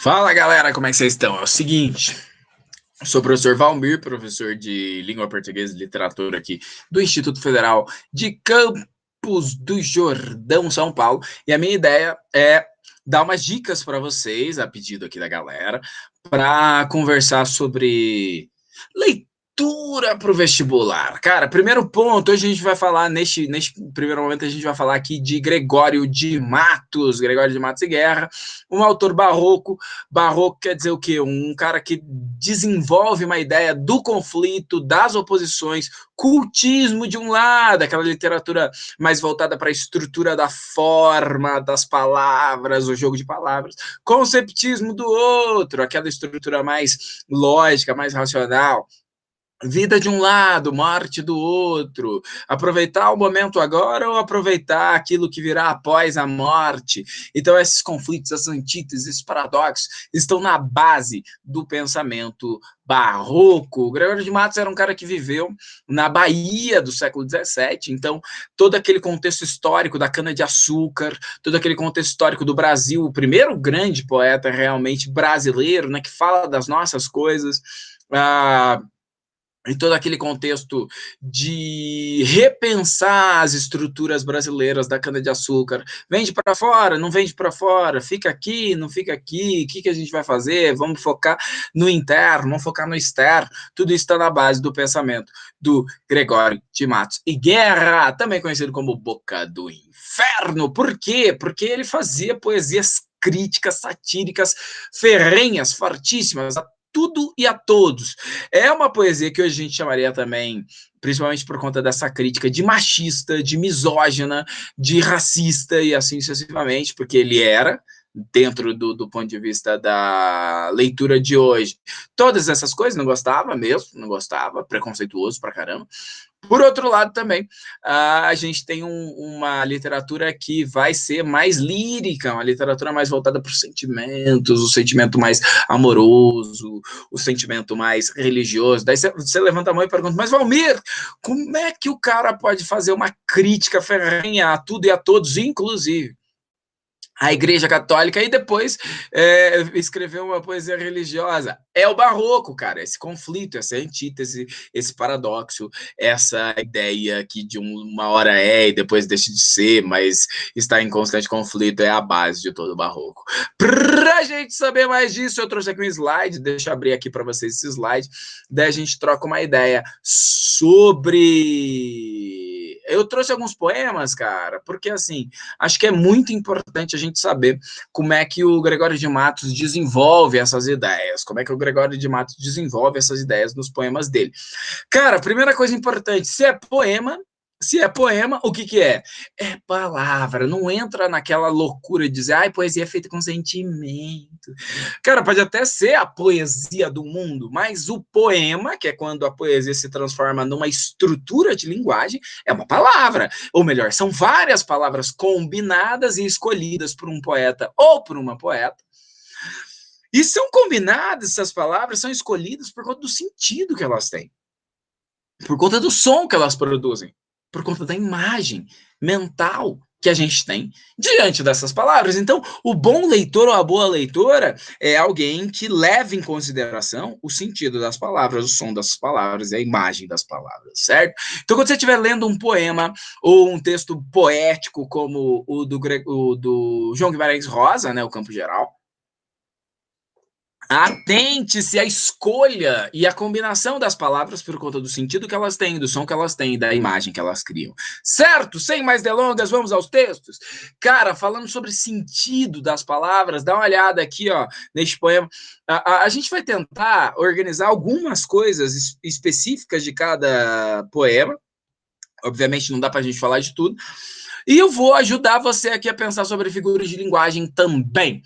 Fala galera, como é que vocês estão? É o seguinte, eu sou o professor Valmir, professor de Língua Portuguesa e Literatura aqui do Instituto Federal de Campos do Jordão, São Paulo, e a minha ideia é dar umas dicas para vocês, a pedido aqui da galera, para conversar sobre leitura para o vestibular. Cara, primeiro ponto, hoje a gente vai falar, neste primeiro momento, a gente vai falar aqui de Gregório de Matos e Guerra, um autor barroco. Barroco quer dizer o quê? Um cara que desenvolve uma ideia do conflito, das oposições, cultismo de um lado, aquela literatura mais voltada para a estrutura da forma, das palavras, o jogo de palavras, conceptismo do outro, aquela estrutura mais lógica, mais racional. Vida de um lado, morte do outro, aproveitar o momento agora ou aproveitar aquilo que virá após a morte. Então, esses conflitos, essas antíteses, esses paradoxos estão na base do pensamento barroco. O Gregório de Matos era um cara que viveu na Bahia do século XVII, então todo aquele contexto histórico da cana-de-açúcar, todo aquele contexto histórico do Brasil, o primeiro grande poeta realmente brasileiro, né, que fala das nossas coisas, em todo aquele contexto de repensar as estruturas brasileiras da cana-de-açúcar. Vende para fora, não vende para fora, fica aqui, não fica aqui, o que a gente vai fazer? Vamos focar no interno, vamos focar no externo. Tudo isso está na base do pensamento do Gregório de Matos e Guerra, também conhecido como Boca do Inferno. Por quê? Porque ele fazia poesias críticas, satíricas, ferrenhas, fortíssimas, tudo e a todos. É uma poesia que hoje a gente chamaria também, principalmente por conta dessa crítica de machista, de misógina, de racista e assim sucessivamente, porque ele era, dentro do ponto de vista da leitura de hoje, todas essas coisas, não gostava mesmo, não gostava, preconceituoso pra caramba. Por outro lado, também, a gente tem uma literatura que vai ser mais lírica, uma literatura mais voltada para os sentimentos, o sentimento mais amoroso, o sentimento mais religioso. Daí você levanta a mão e pergunta, mas Valmir, como é que o cara pode fazer uma crítica ferrenha a tudo e a todos, inclusive a Igreja Católica, e depois escreveu uma poesia religiosa? É o barroco, cara, esse conflito, essa antítese, esse paradoxo, essa ideia que de uma hora é e depois deixa de ser, mas está em constante conflito, é a base de todo o barroco. Pra gente saber mais disso, eu trouxe aqui um slide, deixa eu abrir aqui para vocês esse slide, daí a gente troca uma ideia sobre... Eu trouxe alguns poemas, cara, porque, assim, acho que é muito importante a gente saber como é que o Gregório de Matos desenvolve essas ideias, como é que o Gregório de Matos desenvolve essas ideias nos poemas dele. Cara, primeira coisa importante, se é poema, o que é? É palavra, não entra naquela loucura de dizer, ai, poesia é feita com sentimento. Cara, pode até ser a poesia do mundo, mas o poema, que é quando a poesia se transforma numa estrutura de linguagem, é uma palavra. Ou melhor, são várias palavras combinadas e escolhidas por um poeta ou por uma poeta. E são combinadas, essas palavras são escolhidas por conta do sentido que elas têm, por conta do som que elas produzem, por conta da imagem mental que a gente tem diante dessas palavras. Então, o bom leitor ou a boa leitora é alguém que leva em consideração o sentido das palavras, o som das palavras e a imagem das palavras, certo? Então, quando você estiver lendo um poema ou um texto poético como o do João Guimarães Rosa, né, o Campo Geral, atente-se à escolha e à combinação das palavras por conta do sentido que elas têm, do som que elas têm, da imagem que elas criam. Certo? Sem mais delongas, vamos aos textos. Cara, falando sobre sentido das palavras, dá uma olhada aqui, ó, neste poema. A gente vai tentar organizar algumas coisas específicas de cada poema. Obviamente não dá pra gente falar de tudo. E eu vou ajudar você aqui a pensar sobre figuras de linguagem também.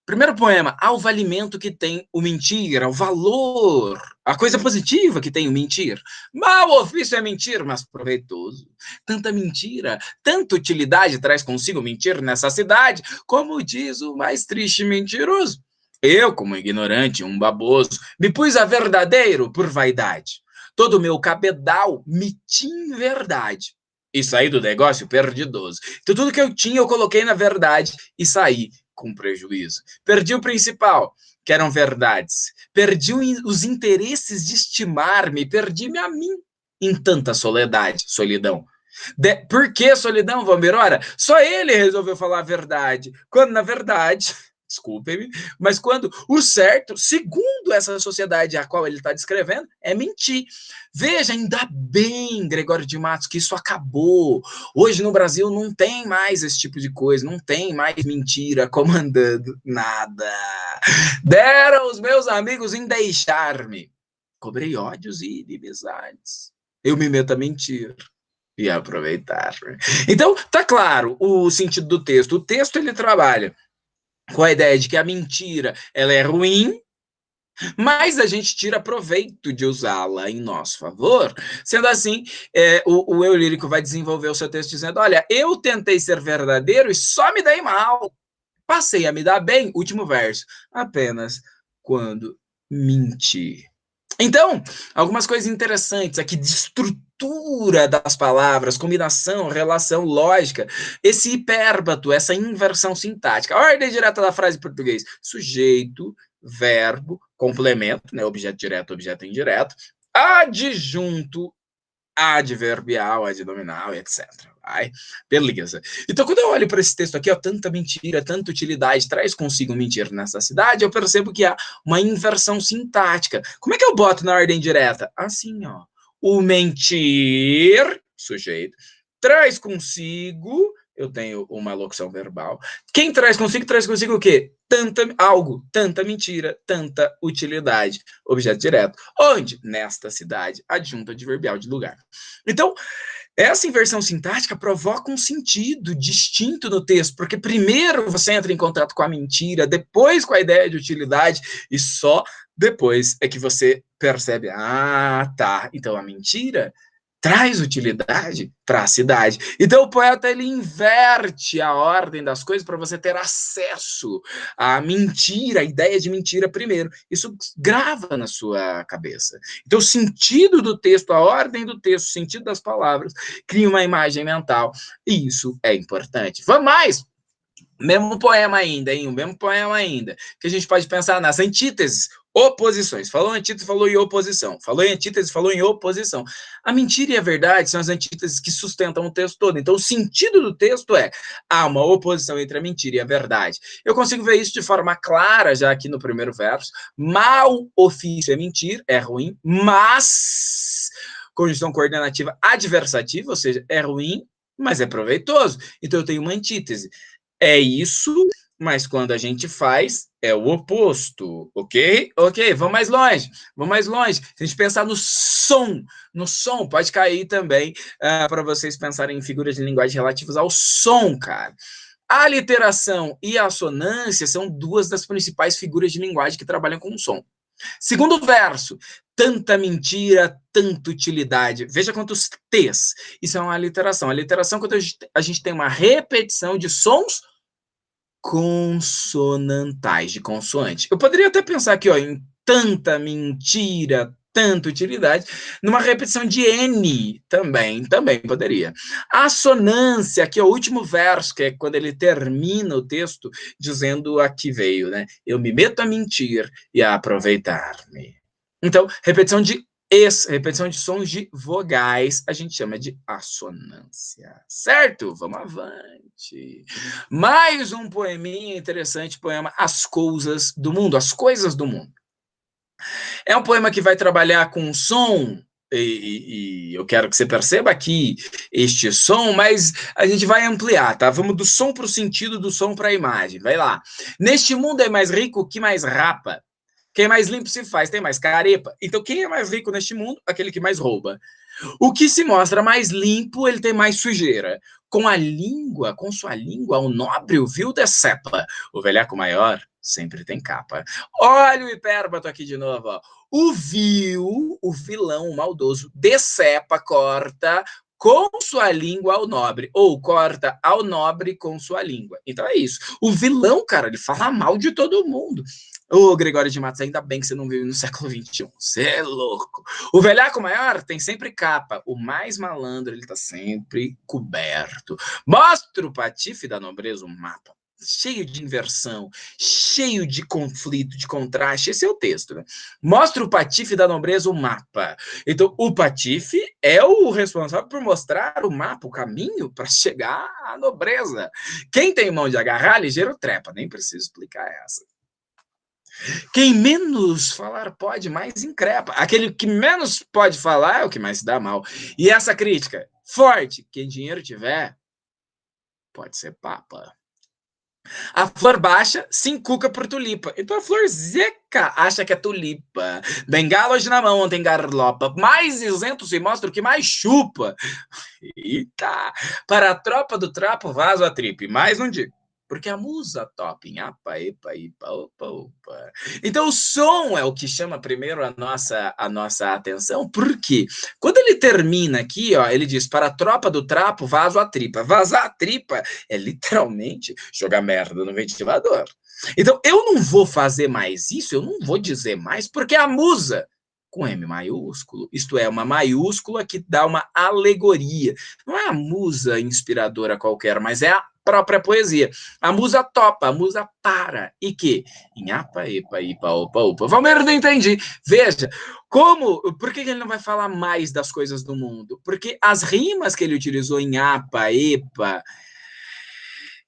Primeiro poema, ao valimento que tem o mentir, ao valor, a coisa positiva que tem o mentir. Mau ofício é mentir, mas proveitoso. Tanta mentira, tanta utilidade traz consigo mentir nessa cidade, como diz o mais triste mentiroso. Eu, como ignorante, um baboso, me pus a verdadeiro por vaidade. Todo o meu cabedal me tinha verdade. E saí do negócio perdidoso. Então, tudo que eu tinha, eu coloquei na verdade e saí com prejuízo. Perdi o principal, que eram verdades. Perdi os interesses de estimar-me, perdi-me a mim em tanta solidão. Por que solidão, Vambirora? Só ele resolveu falar a verdade, quando na verdade, desculpem-me, mas quando o certo, segundo essa sociedade a qual ele está descrevendo, é mentir. Veja, ainda bem, Gregório de Matos, que isso acabou. Hoje no Brasil não tem mais esse tipo de coisa, não tem mais mentira comandando nada. Deram os meus amigos em deixar-me. Cobrei ódios e inimizades. Eu me meto a mentir e aproveitar. Então, tá claro o sentido do texto. O texto, ele trabalha com a ideia de que a mentira, ela é ruim, mas a gente tira proveito de usá-la em nosso favor. Sendo assim, o eu lírico vai desenvolver o seu texto dizendo, olha, eu tentei ser verdadeiro e só me dei mal. Passei a me dar bem, último verso, apenas quando menti. Então, algumas coisas interessantes aqui de estrutura das palavras, combinação, relação, lógica, esse hipérbato, essa inversão sintática. A ordem direta da frase em português: sujeito, verbo, complemento, né, objeto direto, objeto indireto, adjunto, adverbial, adnominal, etc. Vai? Beleza. Então, quando eu olho para esse texto aqui, ó, tanta mentira, tanta utilidade, traz consigo mentir nessa cidade, eu percebo que há uma inversão sintática. Como é que eu boto na ordem direta? Assim, ó. O mentir, sujeito, traz consigo, eu tenho uma locução verbal. Quem traz consigo o quê? Tanta mentira, tanta utilidade. Objeto direto. Onde? Nesta cidade, adjunto adverbial de lugar. Então, essa inversão sintática provoca um sentido distinto no texto, porque primeiro você entra em contato com a mentira, depois com a ideia de utilidade, e só depois é que você percebe, tá, então a mentira traz utilidade para a cidade. Então o poeta, ele inverte a ordem das coisas para você ter acesso à mentira, a ideia de mentira primeiro. Isso grava na sua cabeça. Então o sentido do texto, a ordem do texto, o sentido das palavras, cria uma imagem mental. E isso é importante. Vamos mais! Mesmo poema ainda, hein? O mesmo poema ainda. Que a gente pode pensar nas antíteses, oposições. Falou antítese, falou em oposição. Falou em antítese, falou em oposição. A mentira e a verdade são as antíteses que sustentam o texto todo. Então, o sentido do texto é: há uma oposição entre a mentira e a verdade. Eu consigo ver isso de forma clara já aqui no primeiro verso. Mau ofício é mentir, é ruim, mas conjunção coordenativa adversativa, ou seja, é ruim, mas é proveitoso. Então, eu tenho uma antítese. É isso, mas quando a gente faz, é o oposto, ok? Ok, vamos mais longe, vamos mais longe. Se a gente pensar no som pode cair também para vocês pensarem em figuras de linguagem relativas ao som, cara. A literação e a assonância são duas das principais figuras de linguagem que trabalham com o som. Segundo verso, tanta mentira, tanta utilidade. Veja quantos T's. Isso é uma aliteração. A literação, quando a gente tem uma repetição de sons consonantais, de consoante. Eu poderia até pensar aqui, ó, em tanta mentira, tanta utilidade, numa repetição de N também poderia. A assonância, aqui é o último verso, que é quando ele termina o texto dizendo aqui veio, né? Eu me meto a mentir e a aproveitar-me. Então, repetição de sons de vogais, a gente chama de assonância. Certo? Vamos avante. Mais um poeminha interessante, poema As Coisas do Mundo, As Coisas do Mundo. É um poema que vai trabalhar com som, e eu quero que você perceba aqui este som, mas a gente vai ampliar, tá? Vamos do som para o sentido, do som para a imagem. Vai lá. Neste mundo é mais rico que mais rapa. Quem mais limpo se faz, tem mais carepa. Então, quem é mais rico neste mundo? Aquele que mais rouba. O que se mostra mais limpo, ele tem mais sujeira. Com sua língua, o nobre o vil decepa. O velhaco maior sempre tem capa. Olha o hipérbato aqui de novo, ó. O vilão, o maldoso, decepa, corta com sua língua ao nobre, ou corta ao nobre com sua língua. Então é isso. O vilão, cara, ele fala mal de todo mundo. Ô, Gregório de Matos, ainda bem que você não vive no século XXI. Você é louco. O velhaco maior tem sempre capa. O mais malandro, ele tá sempre coberto. Mostra o patife da nobreza, um mapa. cheio de inversão, cheio de conflito, de contraste. Esse é o texto, né? Mostra o patife da nobreza o mapa. Então, o patife é o responsável por mostrar o mapa, o caminho para chegar à nobreza. Quem tem mão de agarrar, ligeiro trepa. Nem preciso explicar essa. Quem menos falar pode, mais increpa. Aquele que menos pode falar é o que mais se dá mal. E essa crítica, forte, quem dinheiro tiver, pode ser papa. A flor baixa se encuca por tulipa. Então a flor seca acha que é tulipa. Bengala hoje na mão, ontem garlopa. Mais isento se mostra o que mais chupa. Eita! Para a tropa do trapo, vaso a tripe. Mais um dia. Porque a musa topa em apa, epa, ipa, opa, opa. Então o som é o que chama primeiro a nossa atenção, porque quando ele termina aqui, ó, ele diz, para a tropa do trapo, vaso a tripa. Vazar a tripa é literalmente jogar merda no ventilador. Então eu não vou fazer mais isso, eu não vou dizer mais, porque a musa, com M maiúsculo, isto é, uma maiúscula que dá uma alegoria. Não é a musa inspiradora qualquer, mas é a própria poesia. A musa topa, a musa para. E que? Em apa, epa, ipa, opa, opa. Valmero, não entendi. Veja, por que ele não vai falar mais das coisas do mundo? Porque as rimas que ele utilizou em apa, epa,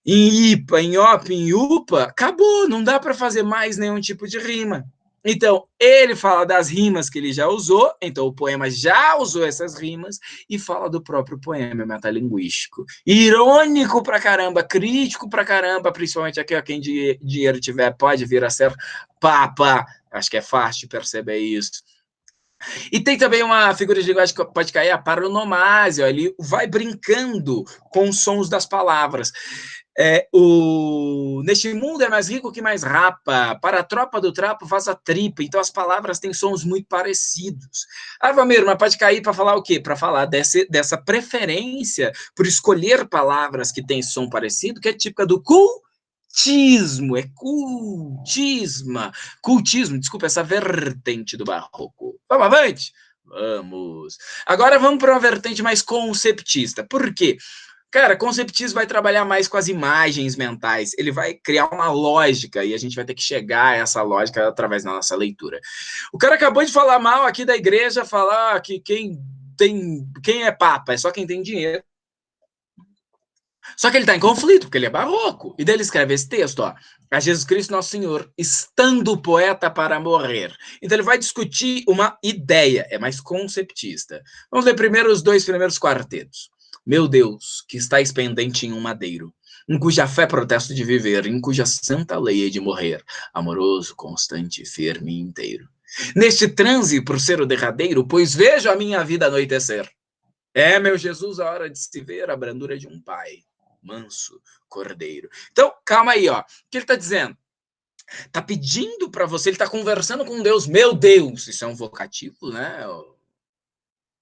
em ipa, em opa, em upa, acabou, não dá para fazer mais nenhum tipo de rima. Então, ele fala das rimas que ele já usou, então o poema já usou essas rimas, e fala do próprio poema metalinguístico. Irônico pra caramba, crítico pra caramba, principalmente aqui, ó, quem dinheiro tiver pode vir a ser papa. Acho que é fácil de perceber isso. E tem também uma figura de linguagem que pode cair, a paronomásia, ele vai brincando com os sons das palavras. Neste mundo é mais rico que mais rapa, para a tropa do trapo faz a tripa, então as palavras têm sons muito parecidos. Valmero, mas pode cair para falar o quê? Para falar dessa preferência por escolher palavras que têm som parecido, que é típica do cultismo, cultismo, desculpa, essa vertente do barroco. Vamos avante? Vamos. Agora vamos para uma vertente mais conceptista. Por quê? Cara, conceptismo vai trabalhar mais com as imagens mentais, ele vai criar uma lógica, e a gente vai ter que chegar a essa lógica através da nossa leitura. O cara acabou de falar mal aqui da igreja, falar que quem é papa é só quem tem dinheiro. Só que ele está em conflito, porque ele é barroco. E daí ele escreve esse texto, ó. A Jesus Cristo Nosso Senhor, estando poeta para morrer. Então ele vai discutir uma ideia, é mais conceptista. Vamos ler primeiro os dois primeiros quartetos. Meu Deus, que estáis pendente em um madeiro, em cuja fé protesto de viver, em cuja santa lei hei de morrer, amoroso, constante, firme e inteiro. Neste transe, por ser o derradeiro, pois vejo a minha vida anoitecer. É, meu Jesus, a hora de se ver a brandura de um pai, manso, cordeiro. Então, calma aí, ó. O que ele está dizendo? Está pedindo para você, ele está conversando com Deus. Meu Deus, isso é um vocativo, né?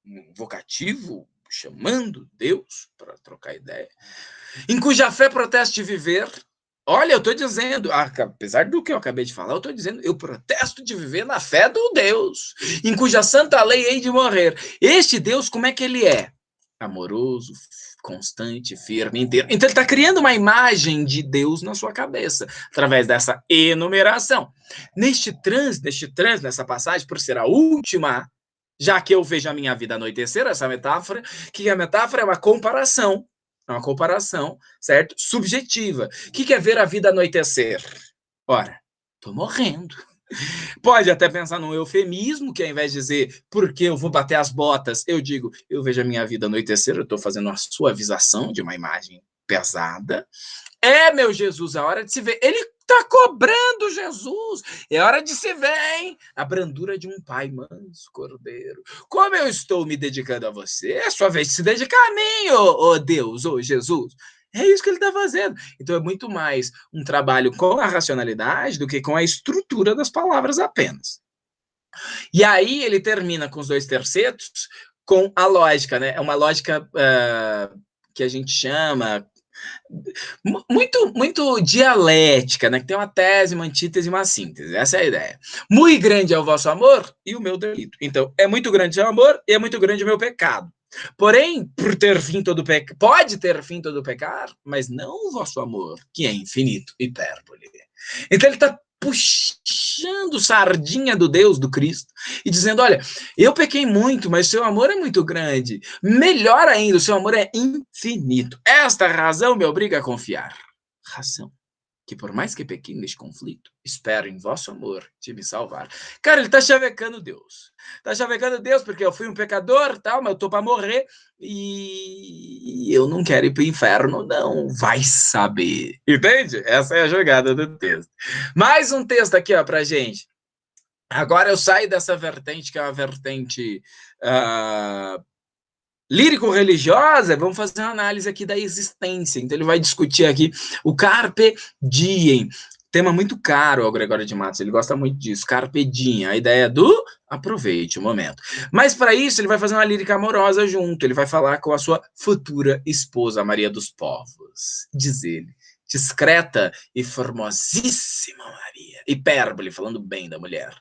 Um vocativo chamando Deus para trocar ideia. Em cuja fé protesto de viver. Olha, eu estou dizendo, apesar do que eu acabei de falar, eu estou dizendo, eu protesto de viver na fé do Deus, em cuja santa lei hei de morrer. Este Deus, como é que ele é? Amoroso, constante, firme, inteiro. Então ele está criando uma imagem de Deus na sua cabeça, através dessa enumeração. Neste transe, nessa passagem, por ser a última, já que eu vejo a minha vida anoitecer, essa metáfora, que a metáfora é uma comparação, certo? Subjetiva. O que é ver a vida anoitecer? Ora, estou morrendo. Pode até pensar num eufemismo, que ao invés de dizer porque eu vou bater as botas, eu digo, eu vejo a minha vida anoitecer, eu estou fazendo uma suavização de uma imagem pesada. É, meu Jesus, a hora de se ver. Ele está cobrando Jesus. É hora de se ver, hein? A brandura de um pai manso, cordeiro. Como eu estou me dedicando a você, é sua vez de se dedicar a mim, ô Deus, ô Jesus. É isso que ele está fazendo. Então é muito mais um trabalho com a racionalidade do que com a estrutura das palavras apenas. E aí ele termina com os dois tercetos com a lógica, né? É uma lógica que a gente chama muito dialética, né? Que tem uma tese, uma antítese e uma síntese. Essa é a ideia. Muito grande é o vosso amor e o meu delito. Então, é muito grande o seu amor e é muito grande o meu pecado. Porém, por ter fim todo pode ter fim todo pecar, mas não o vosso amor, que é infinito, hipérbole. Então ele está puxando sardinha do Deus, do Cristo, e dizendo, olha, eu pequei muito, mas seu amor é muito grande. Melhor ainda, o seu amor é infinito. Esta razão me obriga a confiar. Razão que por mais que pequei neste conflito, espero em vosso amor de me salvar. Cara, ele tá chavecando Deus. Tá chavecando Deus porque eu fui um pecador, tal, mas eu tô para morrer e eu não quero ir pro inferno, não. Vai saber. Entende? Essa é a jogada do texto. Mais um texto aqui, ó, pra gente. Agora eu saio dessa vertente, que é uma vertente lírico-religiosa, vamos fazer uma análise aqui da existência. Então ele vai discutir aqui o Carpe Diem, tema muito caro ao Gregório de Matos, ele gosta muito disso, Carpe Diem, a ideia do aproveite o momento. Mas para isso ele vai fazer uma lírica amorosa junto, ele vai falar com a sua futura esposa, Maria dos Povos, diz ele. Discreta e formosíssima Maria, hipérbole, falando bem da mulher.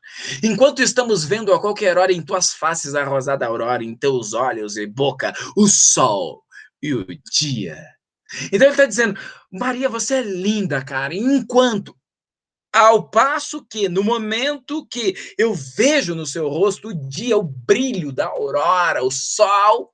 Enquanto estamos vendo a qualquer hora em tuas faces a rosada aurora, em teus olhos e boca, o sol e o dia. Então ele está dizendo, Maria, você é linda, cara, enquanto, ao passo que, no momento que eu vejo no seu rosto o dia, o brilho da aurora, o sol,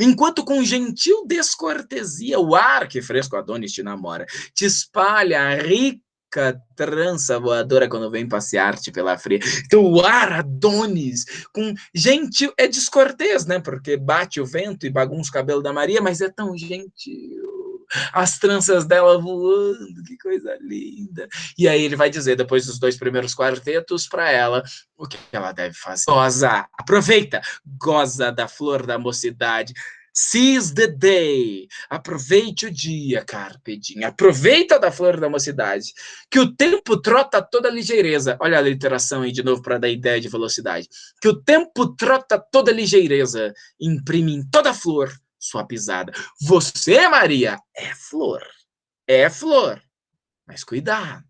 enquanto com gentil descortesia o ar que fresco Adonis te namora, te espalha a rica trança voadora quando vem passear-te pela fria. Então o ar Adonis, com gentil, é descortês, né? Porque bate o vento e bagunça o cabelo da Maria, mas é tão gentil. As tranças dela voando, que coisa linda. E aí ele vai dizer, depois dos 2 primeiros quartetos, para ela o que ela deve fazer. Goza, aproveita, goza da flor da mocidade. Seize the day, aproveite o dia, Carpe Diem, aproveita da flor da mocidade, que o tempo trota toda ligeireza, olha a literação aí de novo para dar ideia de velocidade, que o tempo trota toda ligeireza, imprime em toda flor sua pisada. Você, Maria, é flor, mas cuidado.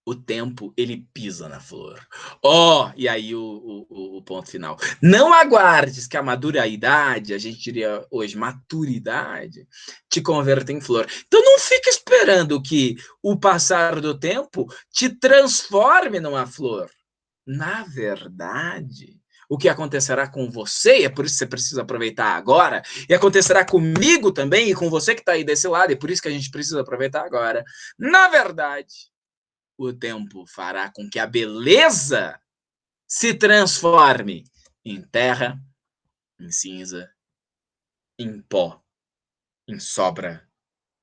O tempo, ele pisa na flor. E aí o ponto final. Não aguardes que a maduridade, a gente diria hoje, maturidade, te converta em flor. Então não fique esperando que o passar do tempo te transforme numa flor. Na verdade, o que acontecerá com você, e é por isso que você precisa aproveitar agora, e acontecerá comigo também, e com você que está aí desse lado, e por isso que a gente precisa aproveitar agora. Na verdade, o tempo fará com que a beleza se transforme em terra, em cinza, em pó, em sobra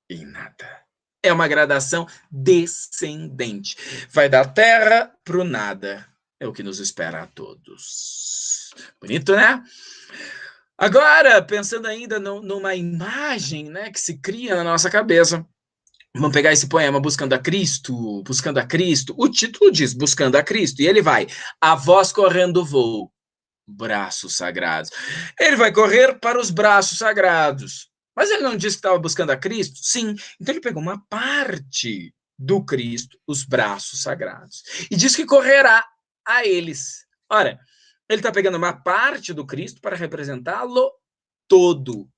e em nada. É uma gradação descendente. Vai da terra para o nada. É o que nos espera a todos. Bonito, né? Agora, pensando ainda numa imagem, né, que se cria na nossa cabeça, vamos pegar esse poema Buscando a Cristo, Buscando a Cristo. O título diz Buscando a Cristo, e ele vai, a voz correndo voo, braços sagrados. Ele vai correr para os braços sagrados. Mas ele não disse que estava buscando a Cristo? Sim. Então ele pegou uma parte do Cristo, os braços sagrados, e diz que correrá a eles. Ora, ele está pegando uma parte do Cristo para representá-lo todo.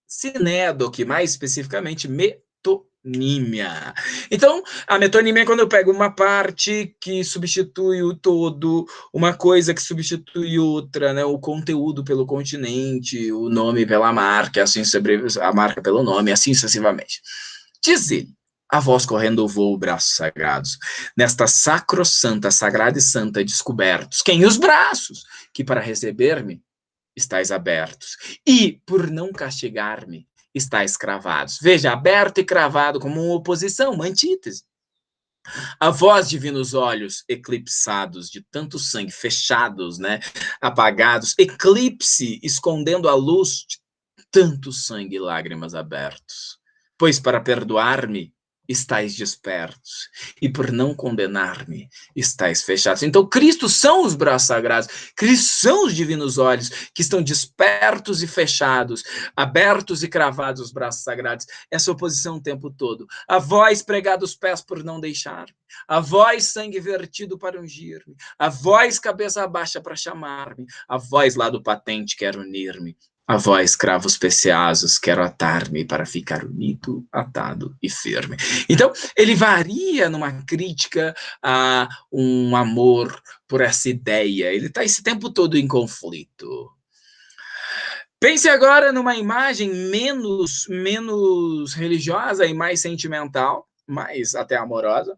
Sinédoque, mais especificamente, metonímia. Então, a metonímia é quando eu pego uma parte que substitui o todo, uma coisa que substitui outra, né? O conteúdo pelo continente, o nome pela marca, assim, a marca pelo nome, assim sucessivamente. Diz ele, a voz correndo o voo, braços sagrados, nesta sacrossanta, sagrada e santa descobertos, quem os braços, que para receber-me estáis abertos, e por não castigar-me, estáis cravados. Veja, aberto e cravado como uma oposição, uma antítese. A vós, divinos olhos, eclipsados de tanto sangue, fechados, né, apagados, eclipse, escondendo a luz de tanto sangue e lágrimas abertos. Pois para perdoar-me, estáis despertos, e por não condenar-me, estáis fechados. Então, Cristo são os braços sagrados, Cristo são os divinos olhos, que estão despertos e fechados, abertos e cravados os braços sagrados, essa oposição o tempo todo. A vós pregado os pés por não deixar-me, a vós sangue vertido para ungir-me, a vós cabeça baixa para chamar-me, a vós lado patente quer unir-me, A vós, cravos peceasos, quero atar-me para ficar unido, atado e firme. Então, ele varia numa crítica a um amor por essa ideia. Ele está esse tempo todo em conflito. Pense agora numa imagem menos religiosa e mais sentimental, mais até amorosa.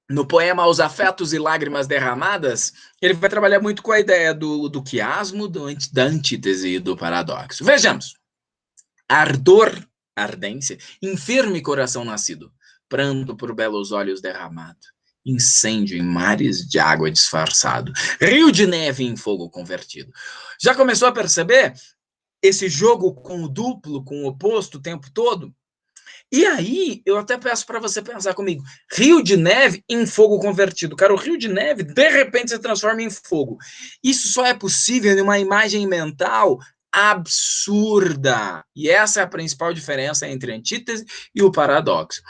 No poema Os Afetos e Lágrimas Derramadas, ele vai trabalhar muito com a ideia do quiasmo, da antítese e do paradoxo. Vejamos. Ardor, ardência, infirme coração nascido, pranto por belos olhos derramado, incêndio em mares de água disfarçado, rio de neve em fogo convertido. Já começou a perceber esse jogo com o duplo, com o oposto o tempo todo? E aí, eu até peço para você pensar comigo, rio de neve em fogo convertido. Cara, o rio de neve, de repente, se transforma em fogo. Isso só é possível em uma imagem mental absurda. E essa é a principal diferença entre a antítese e o paradoxo.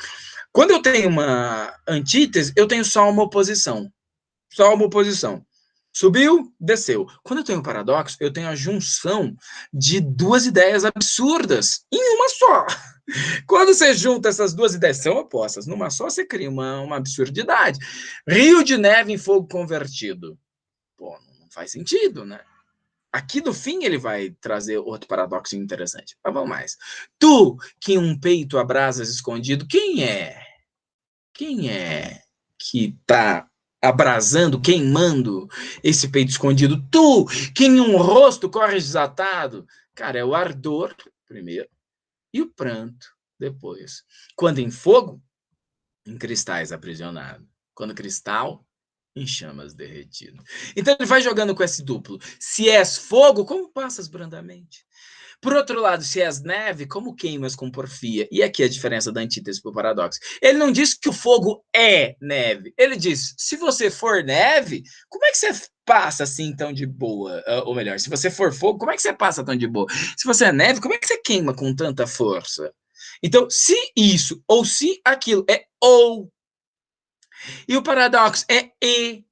Quando eu tenho uma antítese, eu tenho só uma oposição. Só uma oposição. Subiu, desceu. Quando eu tenho um paradoxo, eu tenho a junção de duas ideias absurdas em uma só. Quando você junta essas duas ideias, são opostas, numa só você cria uma absurdidade. Rio de neve em fogo convertido. Pô, não faz sentido, né? Aqui no fim ele vai trazer outro paradoxo interessante. Mas vamos mais. Tu, que um peito a brasas escondido, quem é? Quem é que tá abrasando, queimando esse peito escondido? Tu, que em um rosto corres desatado. Cara, é o ardor, primeiro, e o pranto, depois. Quando em fogo, em cristais aprisionado. Quando cristal, em chamas derretido. Então ele vai jogando com esse duplo. Se és fogo, como passas brandamente? Por outro lado, se és neve, como queimas com porfia? E aqui a diferença da antítese para o paradoxo. Ele não diz que o fogo é neve. Ele diz, se você for neve, como é que você passa assim tão de boa? Ou melhor, se você for fogo, como é que você passa tão de boa? Se você é neve, como é que você queima com tanta força? Então, se isso ou se aquilo é ou, e o paradoxo é e,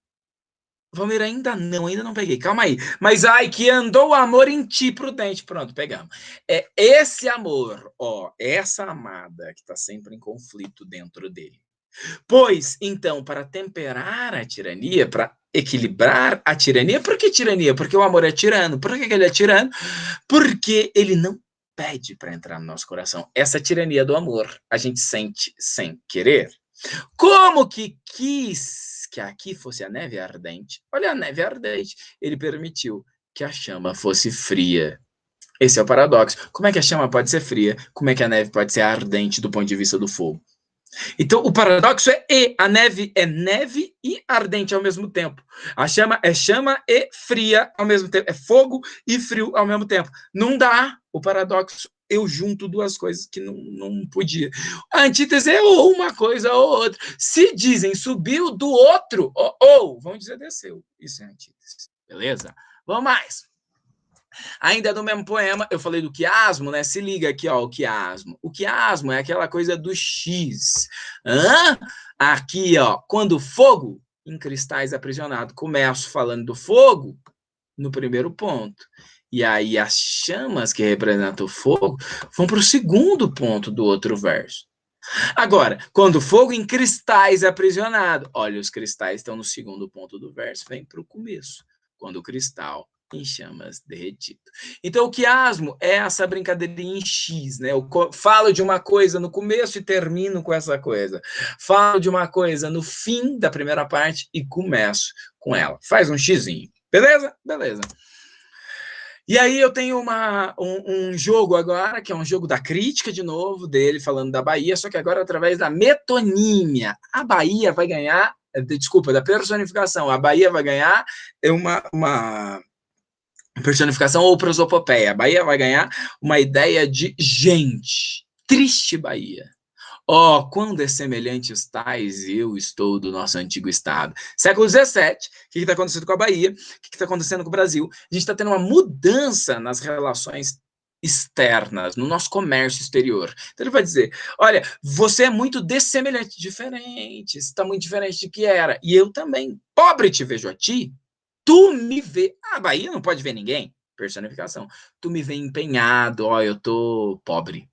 Valmir, ainda não peguei, calma aí. Mas, ai, que andou o amor em ti, prudente. Pronto, pegamos. É esse amor, ó, essa amada que está sempre em conflito dentro dele. Pois, então, para temperar a tirania, para equilibrar a tirania, por que tirania? Porque o amor é tirano. Por que ele é tirano? Porque ele não pede para entrar no nosso coração. Essa tirania do amor, a gente sente sem querer. Como que quis que aqui fosse a neve ardente? Olha, a neve ardente. Ele permitiu que a chama fosse fria. Esse é o paradoxo. Como é que a chama pode ser fria? Como é que a neve pode ser ardente do ponto de vista do fogo? Então, o paradoxo é e. A neve é neve e ardente ao mesmo tempo. A chama é chama e fria ao mesmo tempo. É fogo e frio ao mesmo tempo. Não dá. O paradoxo, eu junto duas coisas que não podia. A antítese é ou uma coisa ou outra. Se dizem subiu do outro, ou vamos dizer desceu. Isso é antítese. Beleza? Vamos mais. Ainda no mesmo poema, eu falei do quiasmo, né? Se liga aqui, ó, o quiasmo. O quiasmo é aquela coisa do X. Hã? Aqui, ó, quando o fogo em cristais aprisionado. Começo falando do fogo no primeiro ponto. E aí as chamas que representam o fogo vão para o segundo ponto do outro verso. Agora, quando o fogo em cristais é aprisionado, olha, os cristais estão no segundo ponto do verso, vem para o começo. Quando o cristal em chamas derretido. Então, o quiasmo é essa brincadeirinha em X, né? Eu falo de uma coisa no começo e termino com essa coisa. Falo de uma coisa no fim da primeira parte e começo com ela. Faz um xizinho. Beleza? Beleza. E aí eu tenho um jogo agora, que é um jogo da crítica, de novo, dele falando da Bahia, só que agora através da metonímia. A Bahia vai ganhar, desculpa, da personificação, a Bahia vai ganhar uma personificação ou prosopopeia. A Bahia vai ganhar uma ideia de gente. Triste Bahia. Ó, quando é semelhante os tais, eu estou do nosso antigo estado. Século XVII, o que está acontecendo com a Bahia? O que está acontecendo com o Brasil? A gente está tendo uma mudança nas relações externas, no nosso comércio exterior. Então ele vai dizer, olha, você é muito dessemelhante, diferente, está muito diferente do que era. E eu também. Pobre te vejo a ti, tu me vê. A Bahia não pode ver ninguém. personificação. Tu me vê empenhado, ó, eu tô pobre.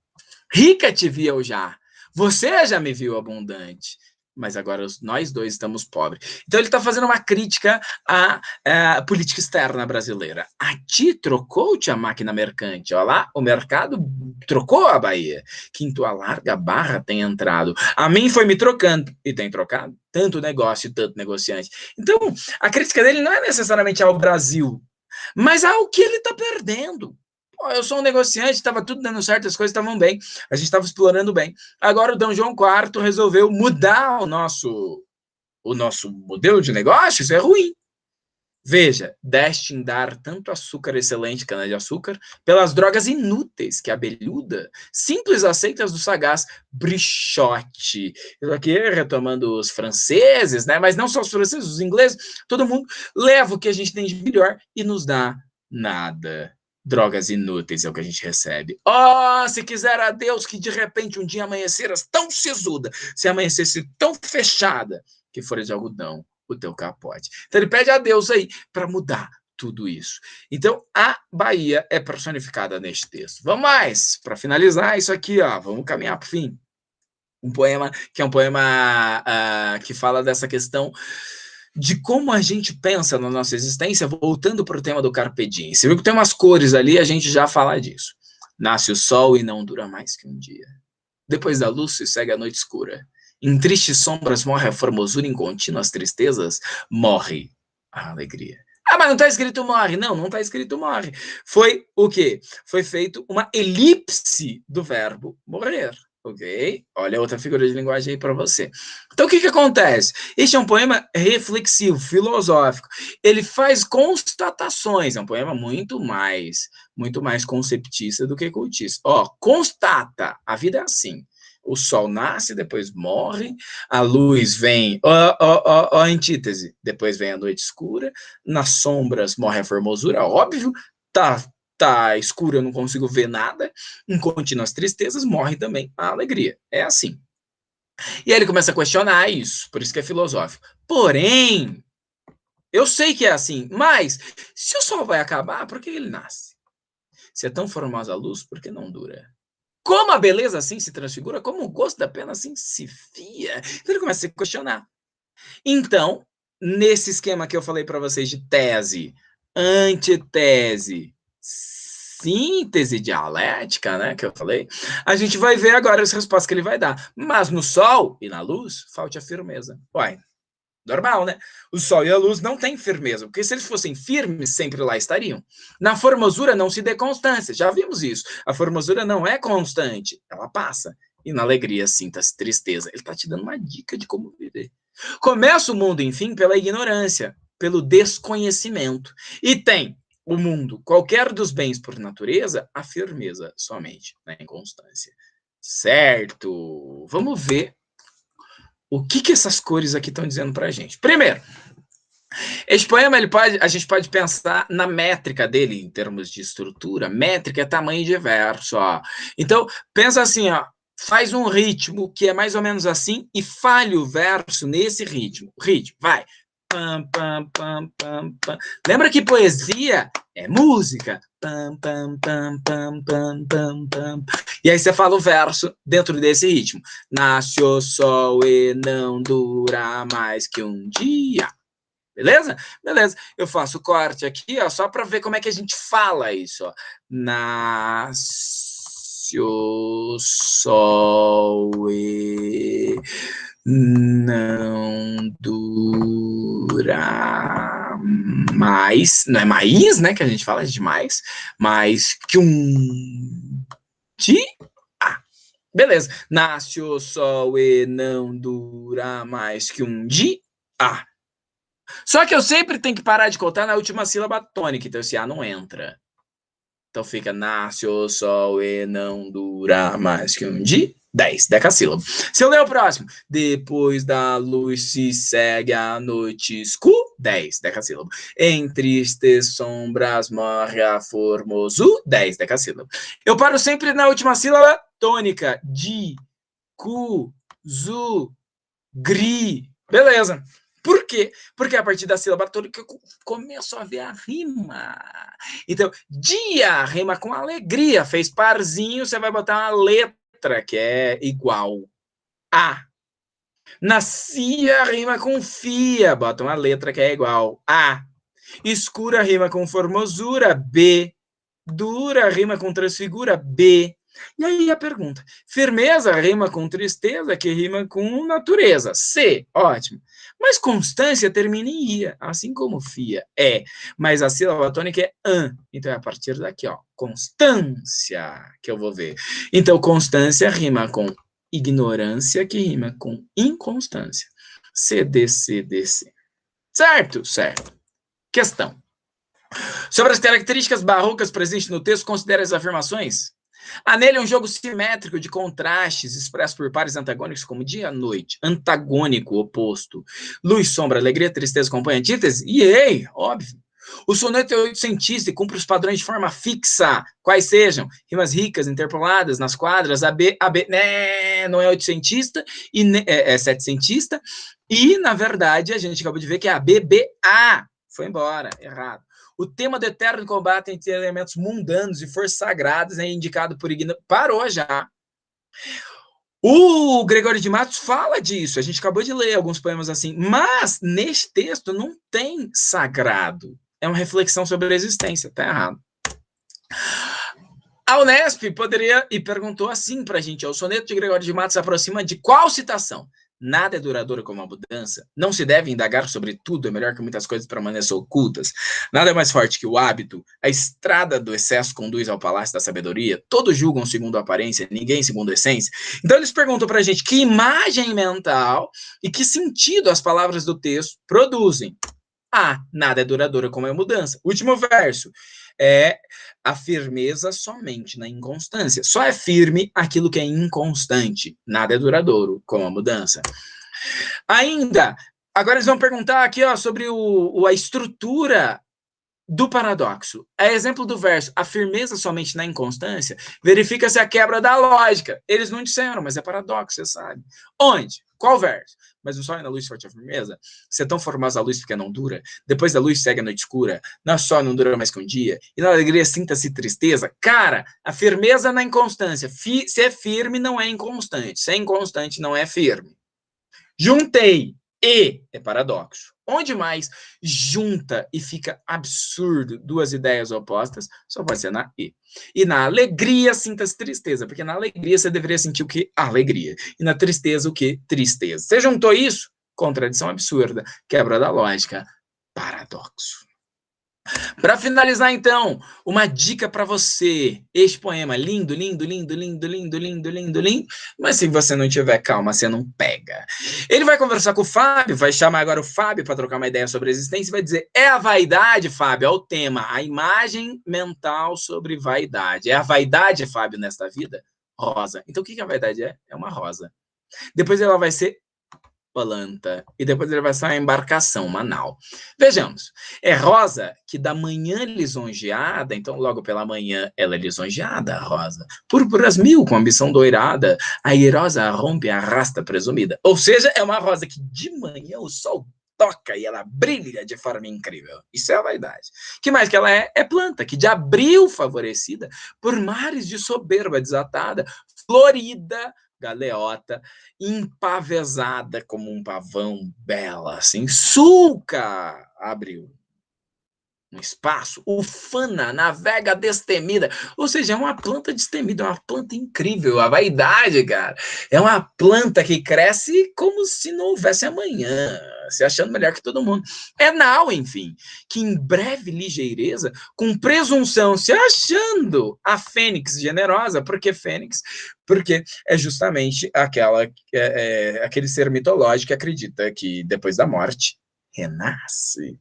Rica te vi eu já. Você já me viu abundante. Mas agora nós dois estamos pobres. Então ele está fazendo uma crítica à política externa brasileira. A ti trocou-te a máquina mercante. Olha lá, o mercado trocou a Bahia. Quinto, a larga barra tem entrado. A mim foi me trocando. E tem trocado. Tanto negócio e tanto negociante. Então, a crítica dele não é necessariamente ao Brasil, mas ao que ele está perdendo. Eu sou um negociante, estava tudo dando certo, as coisas estavam bem, a gente estava explorando bem. Agora o Dom João IV resolveu mudar o nosso modelo de negócio, isso é ruim. Veja, deste em dar tanto açúcar excelente, cana-de-açúcar, pelas drogas inúteis que a abelhuda, simples aceitas do sagaz, brichote. Eu aqui retomando os franceses, né? Mas não só os franceses, os ingleses, todo mundo leva o que a gente tem de melhor e nos dá nada. Drogas inúteis é o que a gente recebe. Oh, se quiser a Deus que de repente um dia amanheceras tão sisuda, se amanhecesse tão fechada, que fora de algodão o teu capote. Então ele pede a Deus aí para mudar tudo isso. Então a Bahia é personificada neste texto. Vamos mais, para finalizar isso aqui, ó, vamos caminhar para o fim. Um poema que é um poema que fala dessa questão de como a gente pensa na nossa existência, voltando para o tema do Carpe Diem. Você viu que tem umas cores ali, a gente já fala disso. Nasce o sol e não dura mais que um dia. Depois da luz se segue a noite escura. Em tristes sombras morre a formosura, em contínuas tristezas morre a alegria. Ah, mas não está escrito morre. Não, não está escrito morre. Foi o quê? Foi feito uma elipse do verbo morrer. Ok? Olha outra figura de linguagem aí para você. Então, o que acontece? Este é um poema reflexivo, filosófico. Ele faz constatações. É um poema muito mais conceptista do que cultista. Ó, constata. A vida é assim. O sol nasce, depois morre, a luz vem, a antítese, depois vem a noite escura, nas sombras morre a formosura, óbvio, tá escuro, eu não consigo ver nada, em contínuas tristezas morre também a alegria, é assim. E aí ele começa a questionar isso, por isso que é filosófico. Porém, eu sei que é assim, mas se o sol vai acabar, por que ele nasce? Se é tão formosa a luz, por que não dura? Como a beleza assim se transfigura, como o gosto da pena assim se fia. Então ele começa a se questionar. Então, nesse esquema que eu falei para vocês de tese, antitese, síntese dialética, né, que eu falei, a gente vai ver agora as respostas que ele vai dar. Mas no sol e na luz, falte a firmeza. Uai, normal, né? O sol e a luz não têm firmeza, porque se eles fossem firmes, sempre lá estariam. Na formosura não se dê constância, já vimos isso. A formosura não é constante, ela passa. E na alegria sinta-se tristeza. Ele está te dando uma dica de como viver. Começa o mundo, enfim, pela ignorância, pelo desconhecimento. E tem o mundo, qualquer dos bens por natureza, a firmeza somente na inconstância. Certo? Vamos ver o que essas cores aqui estão dizendo para a gente. Primeiro, esse poema a gente pode pensar na métrica dele, em termos de estrutura. Métrica é tamanho de verso. Ó. Então, pensa assim, ó, faz um ritmo que é mais ou menos assim e fale o verso nesse ritmo. Ritmo, vai. Pam, pam, pam, pam, pam. Lembra que poesia é música. Pam, pam, pam, pam, pam, pam, pam. E aí você fala o verso dentro desse ritmo. Nasce o sol e não dura mais que um dia. Beleza? Beleza. Eu faço o corte aqui, ó, só para ver como é que a gente fala isso. Ó. Nasce o sol e não dura mais, não é mais, né, que a gente fala de mais que um dia. Beleza. Nasce o sol e não dura mais que um dia. Só que eu sempre tenho que parar de contar na última sílaba tônica, então esse A não entra. Então fica, nasce o sol e não dura mais que um dia. 10, decassílabo. Se eu ler o próximo, depois da luz se segue a noite escura, 10, decassílabo. Em tristes sombras morre a formoso, 10, decassílabo. Eu paro sempre na última sílaba tônica, di, cu, zu, gri. Beleza. Por quê? Porque a partir da sílaba tônica eu começo a ver a rima. Então, dia rima com alegria. Fez parzinho, você vai botar uma letra que é igual a. Nascia rima com fia. Bota uma letra que é igual a. Escura rima com formosura. B. Dura rima com transfigura. B. E aí a pergunta, firmeza rima com tristeza, que rima com natureza. C, ótimo. Mas constância termina em ia, assim como fia é. Mas a sílaba tônica é an. Então é a partir daqui, ó, constância, que eu vou ver. Então constância rima com ignorância, que rima com inconstância. C, D, C, D, C. Certo? Certo. Questão. Sobre as características barrocas presentes no texto, considere as afirmações. Há nele um jogo simétrico de contrastes expresso por pares antagônicos como dia e noite, antagônico, oposto, luz, sombra, alegria, tristeza, acompanha antítese, e ei, óbvio. O soneto é oitocentista e cumpre os padrões de forma fixa, quais sejam rimas ricas, interpoladas nas quadras, AB, né, não é oitocentista, é setecentista, e, na verdade, a gente acabou de ver que é ABBA, foi embora, errado. O tema do eterno combate entre elementos mundanos e forças sagradas é indicado por ignorância. Parou já. O Gregório de Matos fala disso. A gente acabou de ler alguns poemas assim. Mas, neste texto, não tem sagrado. É uma reflexão sobre a existência. Está errado. A Unesp poderia, e perguntou assim para a gente, o soneto de Gregório de Matos se aproxima de qual citação? Nada é duradouro como a mudança. Não se deve indagar sobre tudo, é melhor que muitas coisas permaneçam ocultas. Nada é mais forte que o hábito. A estrada do excesso conduz ao palácio da sabedoria. Todos julgam segundo a aparência, ninguém segundo a essência. Então eles perguntam pra gente que imagem mental e que sentido as palavras do texto produzem. Nada é duradouro como a mudança. Último verso. É a firmeza somente na inconstância. Só é firme aquilo que é inconstante. Nada é duradouro, como a mudança. Ainda, agora eles vão perguntar aqui sobre a estrutura do paradoxo. É exemplo do verso, a firmeza somente na inconstância, verifica-se a quebra da lógica. Eles não disseram, mas é paradoxo, você sabe. Onde? Qual verso? Mas o sol e na luz forte a firmeza. Se é tão formosa a luz porque não dura. Depois da luz segue a noite escura. Não só não dura mais que um dia. E na alegria sinta-se tristeza. Cara, a firmeza na inconstância. Se é firme, não é inconstante. Se é inconstante, não é firme. Juntei. E é paradoxo. Onde mais junta e fica absurdo duas ideias opostas, só pode ser na E. E na alegria, sinta-se tristeza, porque na alegria você deveria sentir o que? Alegria. E na tristeza, o que? Tristeza. Você juntou isso? Contradição absurda, quebra da lógica, paradoxo. Para finalizar, então, uma dica para você. Este poema lindo, lindo, lindo, lindo, lindo, lindo, lindo, lindo, mas se você não tiver calma, você não pega. Ele vai conversar com o Fábio, vai chamar agora o Fábio para trocar uma ideia sobre a existência e vai dizer, é a vaidade, Fábio, é o tema, a imagem mental sobre vaidade. É a vaidade, Fábio, nesta vida? Rosa. Então, o que a vaidade é? É uma rosa. Depois ela vai ser planta, e depois ele vai ser uma embarcação, uma nau. Vejamos, é Rosa que da manhã lisonjeada, então logo pela manhã ela é lisonjeada, a Rosa. Púrpuras mil com ambição doirada, a airosa rompe a rasta presumida. Ou seja, é uma rosa que de manhã o sol toca e ela brilha de forma incrível. Isso é a vaidade. Que mais que ela é? É planta, que de abril favorecida por mares de soberba desatada, florida, galeota, empavesada como um pavão, bela, assim, sulca, abriu um espaço, ufana, navega destemida, ou seja, é uma planta destemida, é uma planta incrível, a vaidade, cara, é uma planta que cresce como se não houvesse amanhã, se achando melhor que todo mundo, é nau, enfim, que em breve ligeireza, com presunção, se achando a fênix generosa, porque fênix, porque é justamente aquele ser mitológico que acredita que depois da morte renasce.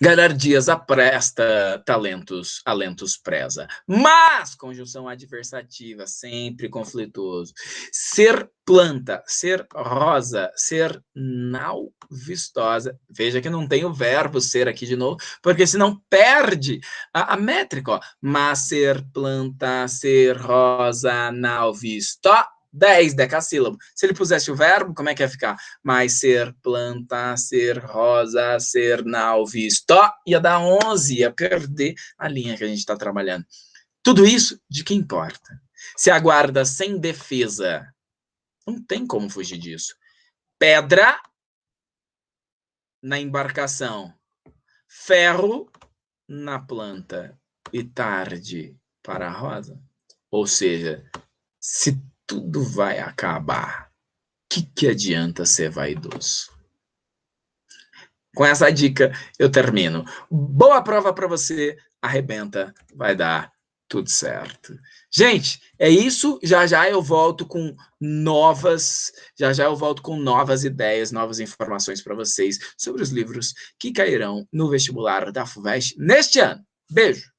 Galhardias apresta, talentos, alentos preza. Mas, conjunção adversativa, sempre conflituoso. Ser planta, ser rosa, ser nau vistosa. Veja que não tem o verbo ser aqui de novo, porque senão perde a métrica. Ó. Mas ser planta, ser rosa, nau vistosa. 10 decassílabo. Se ele pusesse o verbo, como é que ia ficar? Mais ser planta, ser rosa, ser nau visto. Ia dar 11, ia perder a linha que a gente está trabalhando. Tudo isso de que importa? Se aguarda sem defesa, não tem como fugir disso. Pedra na embarcação, ferro na planta e tarde para a rosa. Ou seja, se tudo vai acabar, que adianta ser vaidoso? Com essa dica eu termino. Boa prova para você, arrebenta, vai dar tudo certo. Gente, é isso. Já já eu volto com novas ideias, novas informações para vocês sobre os livros que cairão no vestibular da FUVEST neste ano. Beijo!